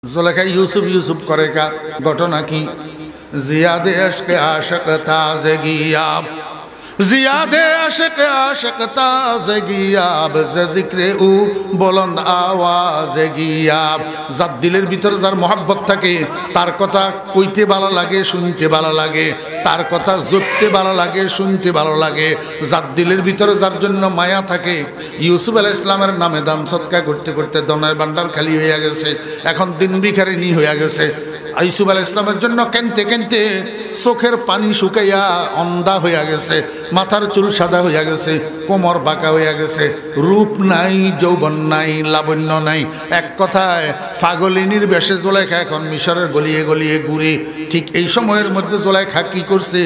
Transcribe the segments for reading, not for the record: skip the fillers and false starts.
जुलेखा यूसुफ यूसुफ करेगा घटना की जियादे अश्क आशक ताज़गियाब जियादे अश्क आशक ताज़गियाब जिक्रे उ बुलंद आवाज़े गियाब যার দিলের ভিতরে যার মহব্বত থাকে তার কথা কইতে ভালো লাগে শুনতে ভালো লাগে তার কথা জপতে ভালো লাগে শুনতে ভালো লাগে যার দিলের ভিতরে যার জন্য মায়া থাকে ইউসুফ আলাইহিস সালামের নামে দান সদকা করতে করতে দনের ভান্ডার খালি হয়ে গেছে এখন দিন ভিখারিনী হয়ে গেছে ইউসুফ আলাইহিস সালামের জন্য কাঁদতে কাঁদতে চোখের পানি শুকাইয়া অন্ধা হয়ে গেছে মাথার চুল সাদা হয়ে গেছে কোমর বাঁকা হয়ে গেছে রূপ নাই যৌবন নাই লাবণ্য নাই এক কথায় পাগলিনীর বেশে জুলেখা এখন মিশরের গলিয়ে গলিয়ে ঘুরে ঠিক এই সময়ের মধ্যে জুলেখা কি করছে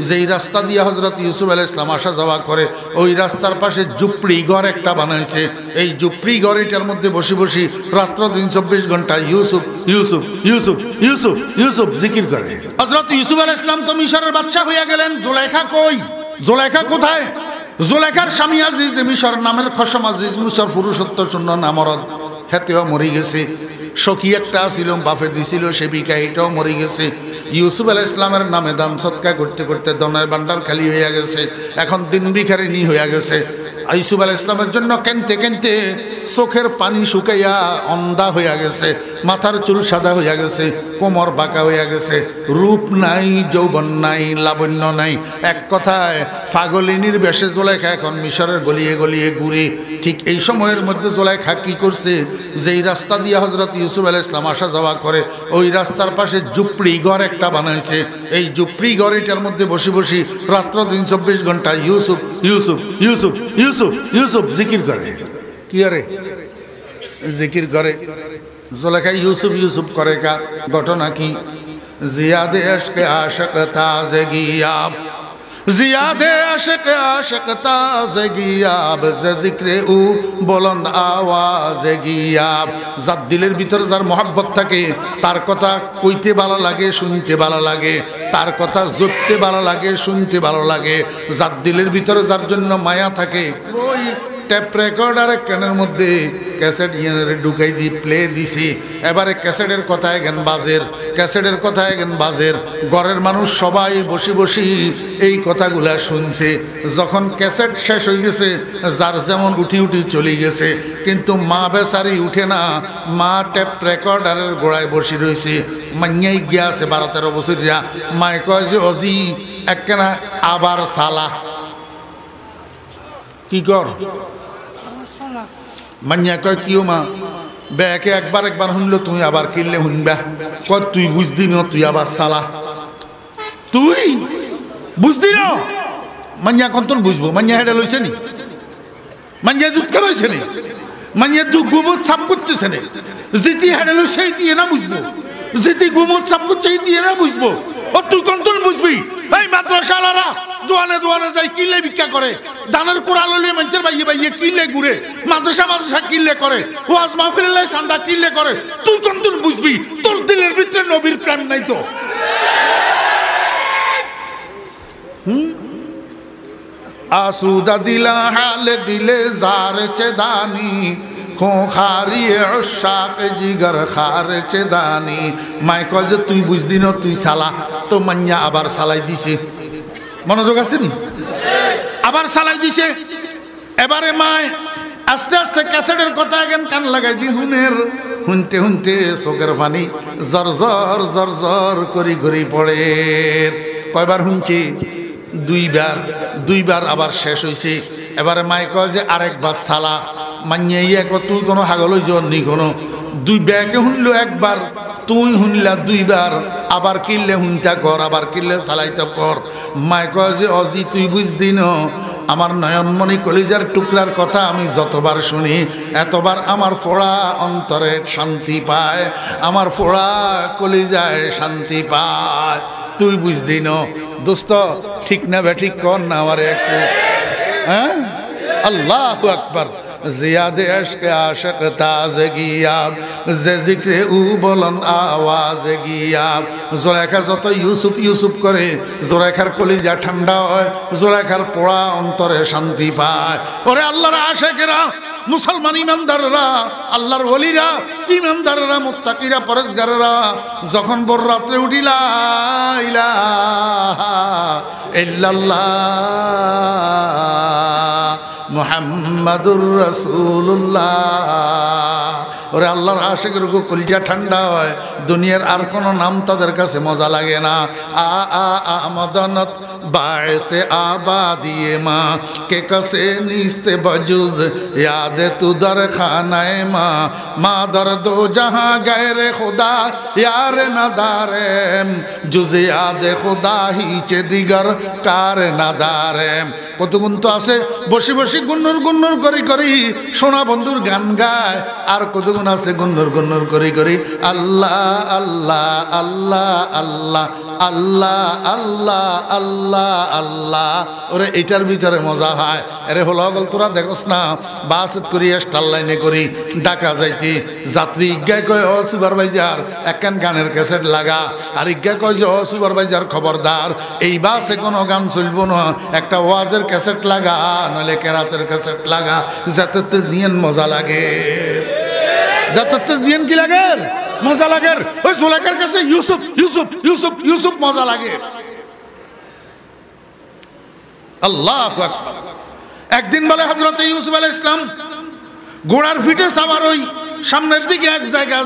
যেই রাস্তা দিয়ে হযরত ইউসুফ আলাইহিস সালাম আসা যাওয়া করে ওই রাস্তার পাশে ঝুপড়ি ঘর একটা বানাইছে এই ঝুপড়ি ঘর এটার মধ্যে বসে বসে রাত্র দিন 24 ঘন্টা ইউসুফ ইউসুফ ইউসুফ ইউসুফ ইউসুফ জিকির করে হযরত ইউসুফ আলাইহিস সালাম তো মিশরের বাদশা হয়ে গেলেন জুলেখা কই জুলেখা কোথায় জুলেখার স্বামী আজিজ মিশর নামের খসম আজিজ মিশর পুরুষত্ব শূন্য নামরদ হেতেও মরে গেছে সখী একটা ছিল বাপে দিছিল সেবিকা এটাও মরে গেছে ইউসুফ আলাইহিস সালামের নামে দান সদকা করতে করতে দনের ভান্ডার খালি হয়ে গেছে এখন দিন ভিখারিনী হয়ে গেছে ইউসুফ আলাইহিস সালামের জন্য কাঁদতে কাঁদতে চোখের পানি শুকাইয়া অন্ধা হয়ে গেছে মাথার চুল সাদা হয়ে গেছে কোমর বাঁকা হয়ে গেছে রূপ নাই যৌবন নাই লাবণ্য নাই এক কথায় পাগলিনীর বেশে জুলেখা এখন মিশরের গলিয়ে গলিয়ে ঘুরে ঠিক এই সময়ের মধ্যে জুলেখা কি করছে যেই রাস্তা দিয়ে হযরত ইউসুফ আলাইহিস সালাম আসা যাওয়া করে ওই রাস্তার পাশে ঝুপড়ি ঘর একটা বানাইছে এই ঝুপড়ি ঘর এটার মধ্যে বসে বসে রাত্র দিন 24 ঘন্টা ইউসুফ ইউসুফ ইউসুফ ইউসুফ ইউসুফ জিকির করে কি আরে জিকির করে জুলেখা ইউসুফ ইউসুফ করেগা ঘটনা কি জিয়াদে अश्क आशक ताज़गियाब जियादे अश्क आशक ताज़गियाब जिक्रे उ बुलंद आवाज़े गियाब যার দিলের ভিতরে যার মহব্বত থাকে তার কথা কইতে ভালো লাগে শুনতে ভালো লাগে তার কথা জপতে ভালো লাগে শুনতে ভালো লাগে যার দিলের ভিতরে যার জন্য মায়া থাকে ওই টেপ রেকর্ডার কানের মধ্যে ক্যাসেট ইয়ারে ঢুকাই দি প্লে দিছি এবারে ক্যাসেটের কথায় গান বাজের ক্যাসেটের কথায় গান বাজের ঘরের মানুষ সবাই বসে বসে এই কথাগুলা শুনছে যখন ক্যাসেট শেষ হয়ে গেছে যার যেমন উঠি উঠি চলে গেছে কিন্তু মা বেচারি উঠে না মা টেপ রেকর্ডারের গোড়ায় বসে রয়েছে মাইয়াই গিয়া আছে 12-13 বছরিয়া মায় কয় যে অজি একখানা আবার সালা কি কর মাইয়া কয় কিও মা ব্যাকে একবার একবার শুনলো তুই আবার কিনলে শুনবা কয় তুই বুঝদি না তুই আবার সালা তুই বুঝদি না মাইয়া কন্তন বুঝবো মাইয়া হেডা লইছে নি মাইয়া দুধ লইছে নি মাইয়া দু গোবর সাপ করতেছে নি যেটি হেডা লই সেই দিয়ে না বুঝবো যেটি গোবর সাপ করছে সেই দিয়ে না বুঝবো ও তুই কন্তন বুঝবি এই মাদ্রাসালারা দোয়ানে দোয়ানে যাই কিলে ভিক্ষা করে দানের কোড়া লইলে মানুষের বাইয়ে বাইয়ে কিলে ঘুরে মাদ্রাসা মাদ্রাসা কিলে করে ওয়াজ মাহফিলে সান্দা কিলে করে তুই কন্তন বুঝবি তোর দিলের ভিতরে নবীর প্রেম নাই তো आसूदा दिला हाल दिले जार चेदानी खो खारी उशाक जिगर खार चेदानी माइकल जे तुई बुझदी न तुई साला तो मान्या आबार सालाई दिছে মনোযোগ আছে নি আবার সালাই দিছে এবারে মায় আস্তে আস্তে ক্যাসেটের কথা গান কান লাগাই দি হুনের হুনতে হুনতে চোখের পানি জর জর জর জর করি করি পড়ে কয়বার হুনছে দুইবার আবার শেষ হইছে এবারে মাই কয় যে আরেকবার সালা মাইয়া ইয়া কয় তুই কোনো হাগলই জন নি কোনো দুই ব্যাকে শুনলো একবার তুই শুনলা দুইবার আবার কিনলে হুনতা কর আবার কিনলে চালাইতে কর মাই কয় যে অজি তুই বুঝদি ন আমার নয়নমণি কলিজার টুকরার কথা আমি যতবার শুনি এতবার আমার পোড়া অন্তরে শান্তি পায় আমার পোড়া কলিজায় শান্তি পায় তুই বুঝদি ন দোস্ত ঠিক না বেঠিক কর না আমার একটু হ্যাঁ আল্লাহু আকবার জিয়াদে अश्क आशक ताज़गियाब जिक्रे उ बुलंद आवाज़े गियाब জুলেখা যত ইউসুফ ইউসুফ করে জুলেখার কলিজা ঠান্ডা হয় জুলেখার পোড়া অন্তরে শান্তি পায় ওরে আল্লাহর আশিকেরা মুসলমান ইমানদাররা, আল্লাহর ওলিরা, ইমানদাররা, মুত্তাকিরা, পরেজগাররা যখন ভোর রাত্রে উঠিলা ইলাহা ইল্লাল্লাহ মুহাম্মাদুর রাসূলুল্লাহ, ওরে আল্লাহর আশিকের কলিজা ঠান্ডা হয়, দুনিয়ার আর কোনো নাম তাদের কাছে মজা লাগে না। আমদনত বায়সে আবাদিয়ে মা কে কসে নিস্তে বজুজ याद तू दर खानाए माँ माँ दर दो जहाँ गैरे खुदा यार नदारे जुज याद खुदा ही चे दिगर कार नदारे। কত গুণ তো আছে, বসে বসে গুন্নুর গুন্নুর করি করি সোনা বন্ধুর গান গায়, আর কত গুণ আছে গুন্নুর গুন্নুর করি করি আল্লাহ আল্লাহ আল্লাহ আল্লাহ আল্লাহ আল্লাহ আল্লাহ আল্লাহ। ওরে এটার ভিতরে মজা হয়। আরে হলো গল তোরা দেখোস না, বাস করি স্টার লাইনে করি ঢাকা যাইতে, যাত্রী ইজ্ঞায় কয় ও সুপারভাইজার একখান গানের ক্যাসেট লাগা, আর ইজ্ঞা কয় যে ও সুপারভাইজার খবরদার এই বাসে কোনো গান চলবো না, একটা ওয়াজের ক্যাসেট লাগা, নইলে কেরাতের ক্যাসেট লাগা, যাতে জিয়ান মজা লাগে, যাতে জিয়ান কি লাগে মজা লাগে। ওই জোলাকার কাছে ইউসুফ ইউসুফ ইউসুফ ইউসুফ মজা লাগে। আল্লাহু আকবার। একদিন বলে হযরত ইউসুফ আলাইহিস সালাম ঘোড়ার পিঠে সাওয়ার ওই সামনের দিকে এক জায়গা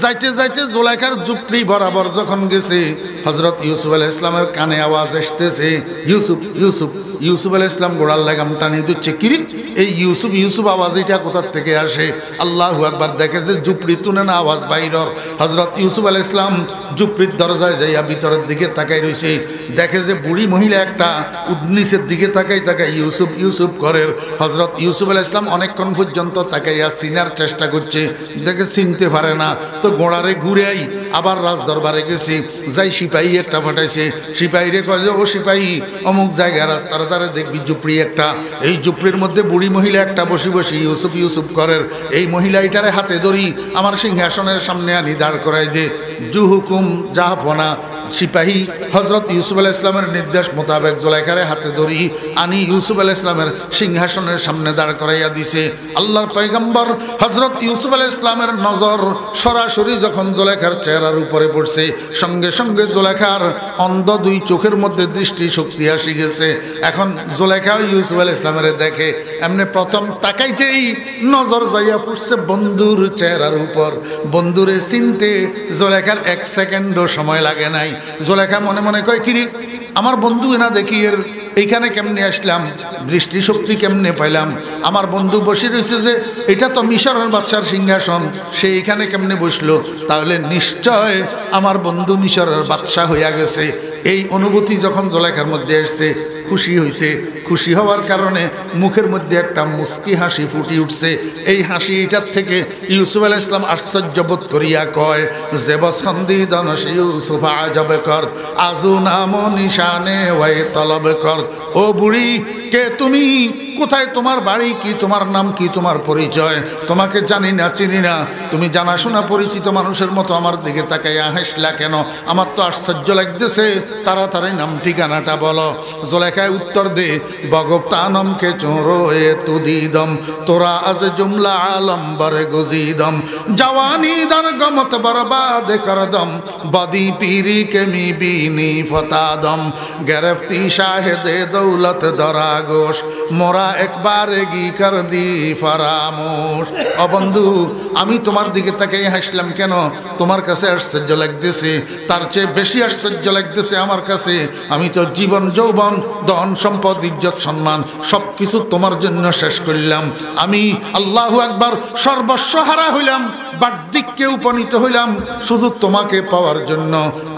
যাইতে যাইতে জোলাইখার ঝুপড়ি বরাবর যখন গেছে, হযরত ইউসুফ আলাইহিস সালামের কানে আওয়াজ আসতেছে ইউসুফ ইউসুফ। ইউসুফ আলাইহিস সালাম ঘোড়ার লাগাম টানিয়ে দিচ্ছে, কিরে এই ইউসুফ ইউসুফ আওয়াজ এটা কোথা থেকে আসে? আল্লাহু আকবার। দেখে যে ঝুপড়ি তুলে না আওয়াজ বাইরর। হযরত ইউসুফ আলাইহিস সালাম ঝুপড়ির দরজায় যাইয়া ভিতরের দিকে তাকাই রইছে, দেখে যে বুড়ি মহিলা একটা নিচের দিকে তাকাই তাকাই ইউসুফ ইউসুফ করে। হযরত ইউসুফ আলাইহিস সালাম অনেকক্ষণ পর্যন্ত তাকাইয়া চিনার চেষ্টা করছে, দেখে চিনতে পারে না। তো গোড়ারে ঘুরেই আবার রাজ দরবারে গেছি, যাই সিপাহী একটা পাঠাইছে, সিপাহীরে কয় যে ও সিপাহী অমুক জায়গায় রাস্তার ধারে দেখবি ঝুপড়ি একটা, এই ঝুপড়ির মধ্যে বুড়ি মহিলা একটা বসে বসে ইউসুফ ইউসুফ করে, এই মহিলা এটারে হাতে ধরি আমার সিংহাসনের সামনে আনি দাঁড় করাই দে। জু হুকুম জাহাপনা। সিপাহী হযরত ইউসুফ আলাইহিস সালামের নির্দেশ মোতাবেক জোলাইখারে হাতে ধরি আনি ইউসুফ আলাইহিস সালামের সিংহাসনের সামনে দাঁড় করাইয়া দিছে। আল্লাহর পয়গম্বর হযরত ইউসুফ আলাইহিস সালামের নজর সরাসরি যখন জোলাইখার চেহারার উপরে পড়ছে, সঙ্গে সঙ্গে জোলাইখার অন্ধ দুই চোখের মধ্যে দৃষ্টি শক্তি আসি গেছে। এখন জোলাইখা ইউসুফ আলাইহিস সালামের দেখে, এমনি প্রথম তাকাইতেই নজর যাইয়া পড়ছে বন্ধুর চেহারার উপর। বন্ধুরে চিনতে জোলাইখার এক সেকেন্ডও সময় লাগে নাই। জোলাইখা মনে মনে কয়, কিরে আমার বন্ধু না দেখি এর এইখানে কেমনে আসলাম, দৃষ্টিশক্তি কেমনে পাইলাম? আমার বন্ধু বসে রয়েছে যে এটা তো মিশরের বাদশার সিংহাসন, সে এইখানে কেমনে বসলো? তাহলে নিশ্চয় আমার বন্ধু মিশরের বাদশা হইয়া গেছে। এই অনুভূতি যখন জোলাইখার মধ্যে এসছে, খুশি হয়েছে। খুশি হওয়ার কারণে মুখের মধ্যে একটা মুস্কি হাসি ফুটি উঠছে। এই হাসি এটার থেকে ইউসুফ আলাইহিস সালাম আশ্চর্য বোধ করিয়া কয় যে বসন্দি দনস ইউসুফ আজব কর আজু নাম নিশানে ওয়াই তলব কর। ও বুড়ি, কে তুমি? কোথায় তোমার বাড়ি? কি তোমার নাম? কি তোমার পরিচয়? তোমাকে জানি না, চিনি না। তুমি জানাশোনা পরিচিত মানুষের মতো আমার দিকে তাকাইয়া হাসলা কেন? আমার তো আশ্চর্য লাগতেছে, তাড়াতাড়ি নাম ঠিকানাটা বলো। জোলাইখায় উত্তর দে, বগবতানমকে চোরো এ তুদিদম তোরা আজ জুমলা আলম বরে গুজিদম জওয়ানি দর গমত বরবাদ করদম বদি পীরি কে মি বিনি ফতাদম গেরফতি শাহেদে দৌলত দরাগোশ মোরা একবার গি কর দি ফরামোশ। ও বন্ধু, আমি তোমার দিকে তাকাই হাসলাম কেন? তোমার কাছে আশ্চর্য লাগতেছে, তার চেয়ে বেশি আশ্চর্য লাগতেছে আমার কাছে। আমি তো জীবন যৌবন ধন সম্পদ ইজ্জত সম্মান সব কিছু তোমার জন্য শেষ করলাম। আমি আল্লাহু আকবার সর্বস্ব হারা হইলাম, বার্দিককে উপনীত হইলাম শুধু তোমাকে পাওয়ার জন্য।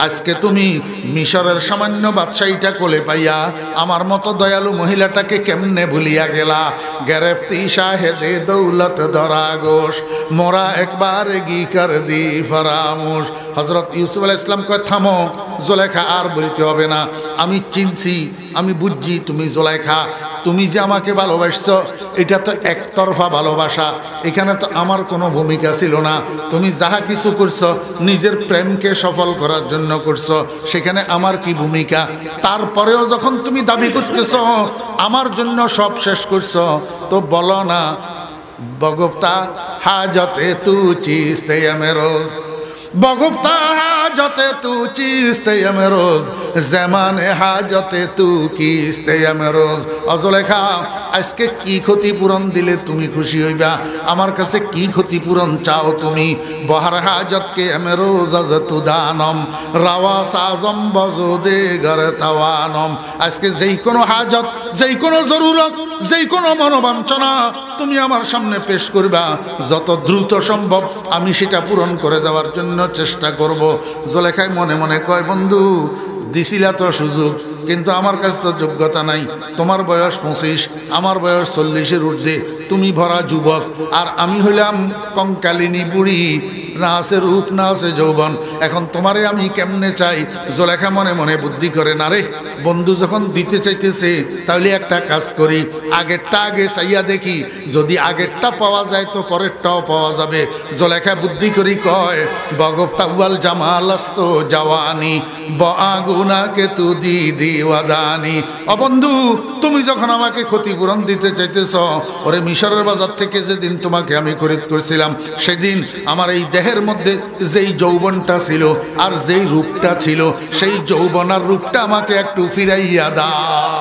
আজকে তুমি মিশরের সামান্য বাদশাহীটা কোলে পাইয়া আমার মতো দয়ালু মহিলাটাকে কেমনে ভুলিয়া গেলা? গেরেফতি শাহেদে দৌলত দরাগোশ মোরা একবার গি কর দি ফরামোশ। হযরত ইউসুফ আলাইহিস সালাম কয়, থামো জোলাইখা, আর বলতে হবে না। আমি চিনছি, আমি বুঝছি তুমি জোলাইখা। তুমি যে আমাকে ভালোবাসছো এটা তো একতরফা ভালোবাসা, এখানে তো আমার কোনো ভূমিকা ছিল না। তুমি যাহা কিছু করছো নিজের প্রেমকে সফল করার জন্য করছো, সেখানে আমার কি ভূমিকা? তারপরেও যখন তুমি দাবি করতেছো আমার জন্য সব শেষ করছো, তো বলো না बगुफ्ता हाजते तू चीज़ते में रोज़ बगुफ्ता हाजते तू चीज़ते में रोज़ ज़माने हाजते तू कीस्ते में रोज़ अज़लेखा আজকে কি ক্ষতিপূরণ দিলে তুমি খুশি হইবা আমার কাছে কি ক্ষতিপূরণ চাও তুমি বহার হাজতকে আমি রোজ আজ তুদানম রাওয়া সাজম বজদে গর তাওয়ানম আজকে যেই কোনো হাজত যেই কোনো জরুরত যেই কোনো মনোবাঞ্ছনা তুমি আমার সামনে পেশ করবা যত দ্রুত সম্ভব আমি সেটা পূরণ করে দেওয়ার জন্য চেষ্টা করব জুলেখায় মনে মনে কয় বন্ধু দিছিলা তো সুযোগ কিন্তু আমার কাছে তো যোগ্যতা নাই তোমার বয়স 25 আমার বয়স 40-এর ঊর্ধ্বে তুমি ভরা যুবক আর আমি হইলাম কঙ্কালিনী বুড়ি না আছে রূপ না আছে যৌবন এখন তোমারে আমি কেমনে চাই জুলেখা মনে মনে বুদ্ধি করে না রে বন্ধু যখন দিতে চাইতেছে তাহলে একটা কাজ করি আগেরটা আগে চাইয়া দেখি যদি আগেরটা পাওয়া যায় তো পরেরটাও পাওয়া যাবে জুলেখা বুদ্ধি করি কয় বগফতাওয়াল জামালাস্ত জওয়ানি বাগুনাকে তু দি ওয়াদানি ও বন্ধু তুমি যখন আমাকে ক্ষতিপূরণ দিতে চাইতেছ ওরে মিশরের বাজার থেকে যেদিন তোমাকে আমি খরিদ করেছিলাম সেদিন আমার এই দেহের মধ্যে যেই যৌবনটা ছিল আর যেই রূপটা ছিল সেই যৌবন আর রূপটা আমাকে একটু ফিরাইয়া দাও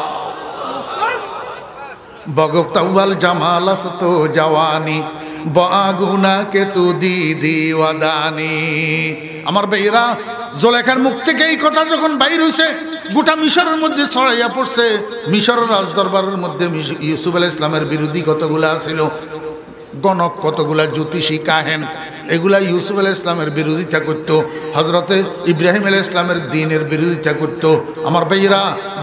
বগফতাওয়াল জামালাস্ত জওয়ানি বাগুনাকে তু দি ওয়াদানি আমার ভাইরা জুলেখার মুখ থেকে এই কথা যখন বাইর হইছে গোটা মিশরের মধ্যে ছড়াইয়া পড়ছে মিশরের রাজদরবারের মধ্যে ইউসুফ আলাইহিস সালামের বিরোধী কতগুলা ছিল গণক কতগুলা জ্যোতিষী কাহেন এগুলা ইউসুফ আলাইহিস সালামের বিরোধিতা করতো হযরতে ইব্রাহিম আলাইহিস সালামের দ্বীনের বিরোধিতা করতো আমার ভাইরা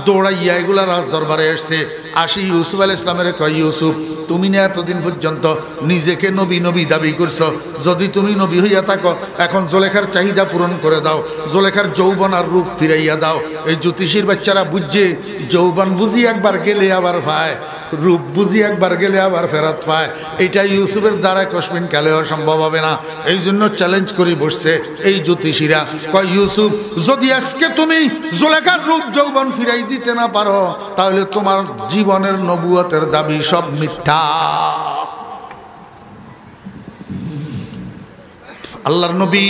দৌড়াইয়া এগুলা রাজদরবারে এসছে আসি ইউসুফ আলাইহিস সালামের কয় ইউসুফ তুমি না এতদিন পর্যন্ত নিজেকে নবী নবী দাবি করছো যদি তুমি নবী হইয়া থাকো এখন জুলেখার চাহিদা পূরণ করে দাও জুলেখার যৌবন আর রূপ ফিরাইয়া দাও এই জ্যোতিষীর বাচ্চারা বুঝছে যৌবন বুঝি একবার গেলে আবার পায় রূপ বুঝি একবার গেলে আবার ফেরত পায় এটা ইউসুফের দ্বারা কসমিন কালেও সম্ভব হবে না এই জন্য চ্যালেঞ্জ করে বসছে এই জ্যোতিষীরা কয় ইউসুফ যদি আজকে তুমি জুলেখার রূপ যৌবন ফিরাই দিতে না পারো তাহলে তোমার জীবনের নবুয়তের দাবি সব মিথ্যা আল্লাহর নবী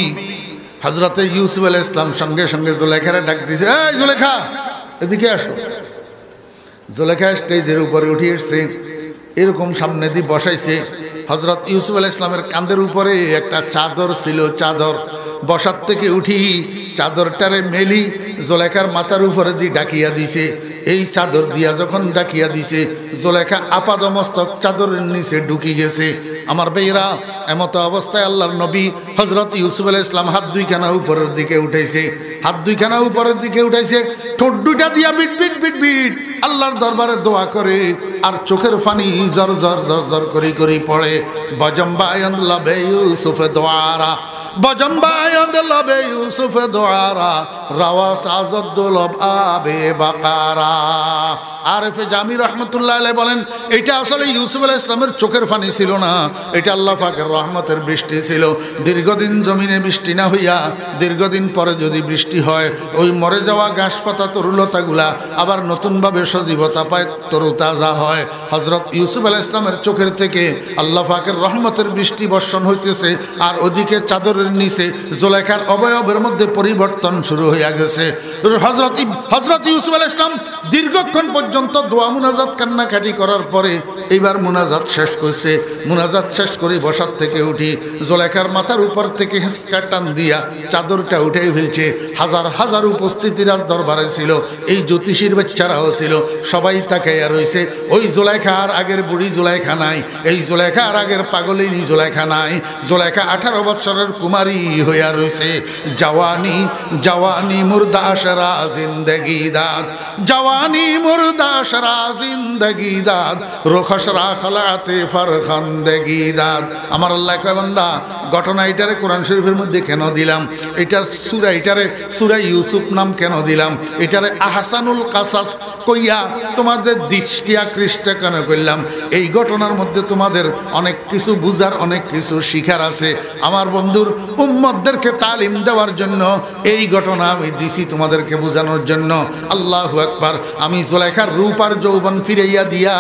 হযরতে ইউসুফ আলাইহিস সালাম সঙ্গে সঙ্গে জুলেখারে ডাক দিয়েছে এই জুলেখা এদিকে আসো জুলেখা স্টেজের উপরে উঠে এসছে এরকম সামনে দিয়ে বসাইছে হযরত ইউসুফ আলাইহিস সালামের কাঁধের উপরে একটা চাদর ছিল চাদর বসার থেকে উঠি চাদরটারে মেলি জুলেখার মাথার উপরে দিয়ে ডাকিয়া দিছে এই চাদর দিয়া যখন ডাকিয়া দিছে জুলেখা আপাদমস্তক চাদরের নিচে ঢুকি গেছে আমার ভাইরা এমত অবস্থায় আল্লাহর নবী হযরত ইউসুফ আলাইহিস সালাম হাত দুইখানা উপরের দিকে উঠাইছে হাত দুইখানা উপরের দিকে উঠাইছে ঠোঁট দুইটা দিয়া বিট বিট বিট বিট আল্লাহর দরবারে দোয়া করে আর চোখের পানি জর জর জর জর করে করে পড়ে বজম্বায়ন লবে ইউসুফ দোয়ারা বজম্বায়ন লবে ইউসুফ দোয়ারা রাওয়া সাজদুলব আবে বাকারা আরেফে জামি রহমতুল্লাহ আলাইহি বলেন এটা আসলে ইউসুফ আলাইহিস সালামের চোখের পানি ছিল না এটা আল্লাহ পাকের রহমতের বৃষ্টি ছিল দীর্ঘদিন জমিনে বৃষ্টি না হইয়া দীর্ঘদিন পরে যদি বৃষ্টি হয় ওই মরে যাওয়া ঘাসপাতা তরুলতাগুলা আবার নতুনভাবে সজীবতা পায় তরুতাজা হয় হযরত ইউসুফ আলাইহিস সালামের চোখের থেকে আল্লাহ পাকের রহমতের বৃষ্টি বর্ষণ হইতেছে আর ওদিকে চাদরের নিচে জুলেখার অবয়বের মধ্যে পরিবর্তন শুরু হইয়া গেছে হযরত ইউসুফ আলাইহিস সালাম দীর্ঘক্ষণ পর্যন্ত দোয়া মুনাজাত কান্নাকাটি করার পরে এইবার মুনাজাত শেষ করছে মুনাজাত শেষ করে বসার থেকে উঠি জুলেখার মাথার উপর থেকে হেঁচকা টান দিয়া চাদরটা উঠে ফেলছে হাজার হাজার উপস্থিতি রাজ দরবারে ছিল এই জ্যোতিষীর বাচ্চারাও ছিল সবাই তাকাইয়া রয়েছে ওই জুলেখা আর আগের বুড়ি জুলেখা নাই এই জুলেখা আর আগের পাগলিনী জুলেখা নাই জুলেখা 18 বছরের কুমারী হইয়া রয়েছে জওয়ানি জওয়ানি মুর্দাশরা জিন্দেগি দাদ জওয়ানি মুর্দাশরা জিন্দেগি দাদ রোখশরা খলাতে ফরখানদেগি দাদ আমার আল্লাহ কয় বান্দা ঘটনা এটারে কোরআন শরীফের মধ্যে কেন দিলাম এটার সূরা এটারে সূরা ইউসুফ নাম কেন দিলাম এটারে আহসানুল কাসাস কইয়া তোমাদের দৃষ্টি আকৃষ্ট কেন করলাম এই ঘটনার মধ্যে তোমাদের অনেক কিছু বুঝার অনেক কিছু শিখার আছে আমার বন্ধুর উম্মতদেরকে তালিম দেওয়ার জন্য এই ঘটনা আমি দিছি তোমাদেরকে বোঝানোর জন্য আল্লাহু আকবার। আমি জুলাইখার রূপ আর যৌবন ফিরাইয়া দিয়া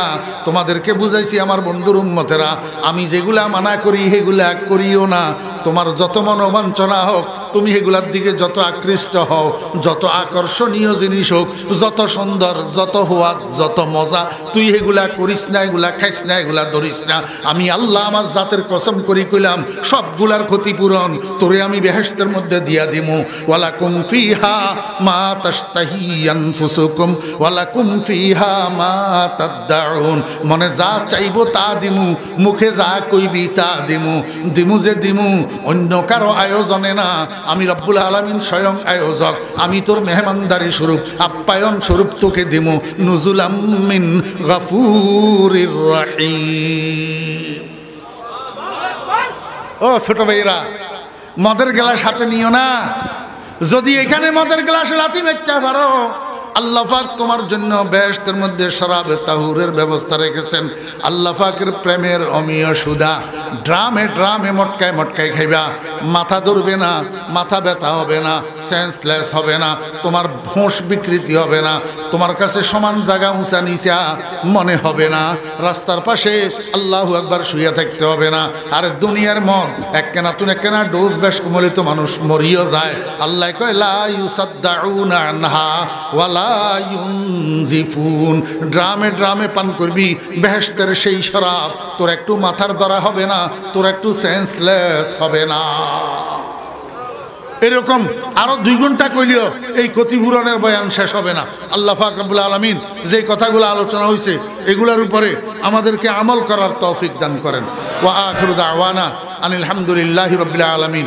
তোমাদেরকে বুঝাইছি আমার বন্ধুর উম্মতেরা, আমি যেগুলা মানা করি সেগুলা করিও না। তোমার যত মনোবাঞ্ছনা হোক, তুমি এগুলার দিকে যত আকৃষ্ট হও, যত আকর্ষণীয় জিনিস হোক, যত সুন্দর, যত হওয়া, যত মজা, তুই এগুলা করিস না, এগুলা খাইস না, এগুলা ধরিস না। আমি আল্লাহ আমার জাতের কসম করি কইলাম, সবগুলার ক্ষতিপূরণ তোরে আমি বেহেশতের মধ্যে দিয়া দিমু। ওয়ালাকুম ফিহা মা তাশতাহি আনফুসুকুম ওয়ালাকুম ফিহা মা তাদদাউন। মনে যা চাইবো তা দিমু, মুখে যা কইবি তা দিমু। দিমু যে দিমু অন্য কারো আয়োজনে না, আমি রব্বুল আলামিন স্বয়ং আয়োজক। আমি তোর মেহমানদারি স্বরূপ, আপ্যায়ন স্বরূপ তোকে দিমু। নুজুলাম মিন গাফুরির রহিম। ও ছোট ভাইরা, মদের গ্লাস হাতে নিও না। যদি এখানে মদের গ্লাসে লাথি মেরতে পারো, আল্লাহ পাক তোমার জন্য বেহেশতের মধ্যে শরাবে তাহুরের ব্যবস্থা রেখেছেন। আল্লাহ পাকের প্রেমের অমীয় সুধা ড্রামে ড্রামে মটকায় মটকায় খাইবা। মাথা ধরবে না, মাথা ব্যথা হবে না, সেন্সলেস হবে না, তোমার হোঁশ বিকৃতি হবে না, তোমার কাছে সমান জায়গা উঁচা নিচা মনে হবে না, রাস্তার পাশে আল্লাহু আকবার শুয়ে থাকতে হবে না। আর দুনিয়ার মদ একখানা তুন একখানা ডোজ বেশ কুমলিত মানুষ মরিও যায়। আল্লাহ কয় লা ইউসাদ্দাউনা আনহা ওয়ালা ইউনজিফুন। ড্রামে ড্রামে পান করবি বেহেশতের সেই শরাব, তোর একটু মাথার ধরা হবে না, তোর একটু সেন্সলেস হবে না। এরকম আরো 2 ঘন্টা কইলেও এই ক্ষতিপূরণের বয়ান শেষ হবে না। আল্লাহ পাক রব্বুল আলামিন যে কথাগুলো আলোচনা হয়েছে এগুলোর উপরে আমাদেরকে আমল করার তৌফিক দান করেন। ওয়া আখিরু দাওয়ানা আনিল হামদুলিল্লাহি রাব্বিল আলামিন।